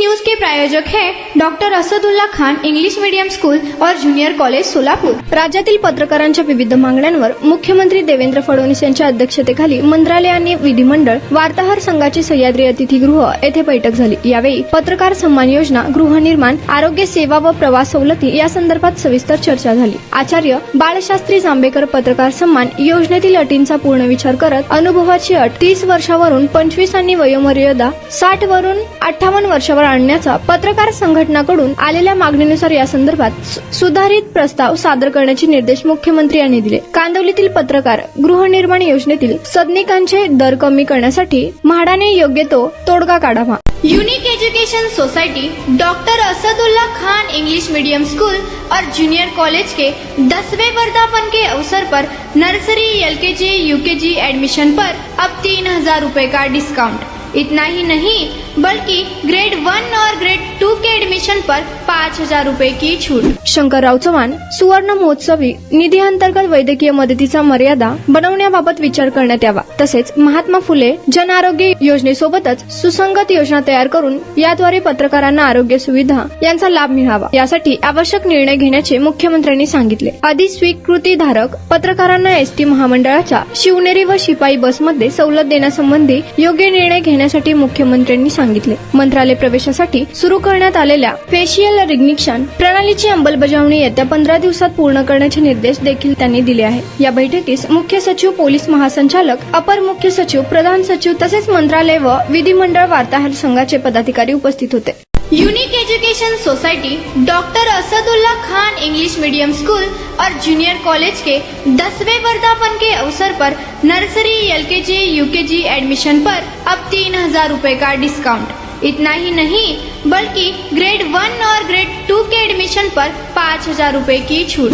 News के प्रायोजक हैं doctor Asadullah Khan English medium school और जूनियर कॉलेज सोलापूर। राज्यातील पत्रकारांच्या विविध मागण्यांवर मुख्यमंत्री देवेंद्र फडणवीस यांच्या अध्यक्षतेखाली मंत्रालय आणि विधिमंडळ वार्ताहर संघाची सह्याद्री अतिथीगृह येथे बैठक झाली। यावेळी पत्रकार सन्मान योजना, गृहनिर्माण, आरोग्य सेवा व प्रवास सवलती या संदर्भात सविस्तर चर्चा झाली। आचार्य बाळशास्त्री जांभेकर पत्रकार सन्मान योजनेतील अटींचा पूर्ण विचार करत अनुभवाची अट 30 वर्षावरून 25 आणि वयोमर्यादा 60 वरून 58 वर्षावर आणण्याचा पत्रकार संघटनाकडून आलेल्या मागणीनुसार या संदर्भात सुधारित प्रस्ताव सादर करण्याचे निर्देश मुख्यमंत्री यांनी दिले। कांदिवलीतील पत्रकार गृहनिर्माण योजनेतील सदनिकांचे दर कमी करण्यासाठी म्हाडाने योग्य तो तोडगा काढावा। Unique education society doctor Asadullah Khan English medium school और जूनियर कॉलेज के 10वें वर्धापन के अवसर पर नर्सरी, एलकेजी, यूकेजी एडमिशन पर अब 3000 रुपए का डिस्काउंट। इतना ही नहीं बल्कि ग्रेड 1 और ग्रेड 2 के एडमिशन पर 5000 रुपए की छूट। शंकरराव चव्हाण सुवर्ण महोत्सवी निधी अंतर्गत वैद्यकीय मदतीचा मर्यादा बनवण्याबाबत विचार करण्यात यावा। तसेच महात्मा फुले जन आरोग्य योजनेसोबतच सुसंगत योजना तयार करून याद्वारे पत्रकारांना आरोग्य सुविधा यांचा लाभ मिळावा, यासाठी आवश्यक निर्णय घेण्याचे मुख्यमंत्र्यांनी सांगितले। अधिस्वीकृतीधारक पत्रकारांना एसटी महामंडळाच्या शिवनेरी व शिपाई बसमध्ये सवलत देण्यासंबंधी योग्य निर्णय घेण्यासाठी मुख्यमंत्र्यांनी सांगितले। मंत्रालय प्रवेशासाठी सुरू करण्यात आलेल्या फेशियल रिकग्निशन प्रणालीची अंमलबजावणी येत्या 15 दिवसात पूर्ण करण्याचे निर्देश देखील त्यांनी दिले आहेत। या बैठकीस मुख्य सचिव, पोलीस महासंचालक, अपर मुख्य सचिव, प्रधान सचिव तसेच मंत्रालय व विधिमंडळ वार्ताहर संघाचे पदाधिकारी उपस्थित होते। Unique education society doctor Asadullah Khan English medium school और जूनियर कॉलेज के 10वें वर्धापन के अवसर पर नर्सरी, एलकेजी, यूकेजी एडमिशन पर अब 3000 रुपए का डिस्काउंट। इतना ही नहीं बल्कि ग्रेड 1 और ग्रेड 2 के एडमिशन पर 5000 रुपए की छूट।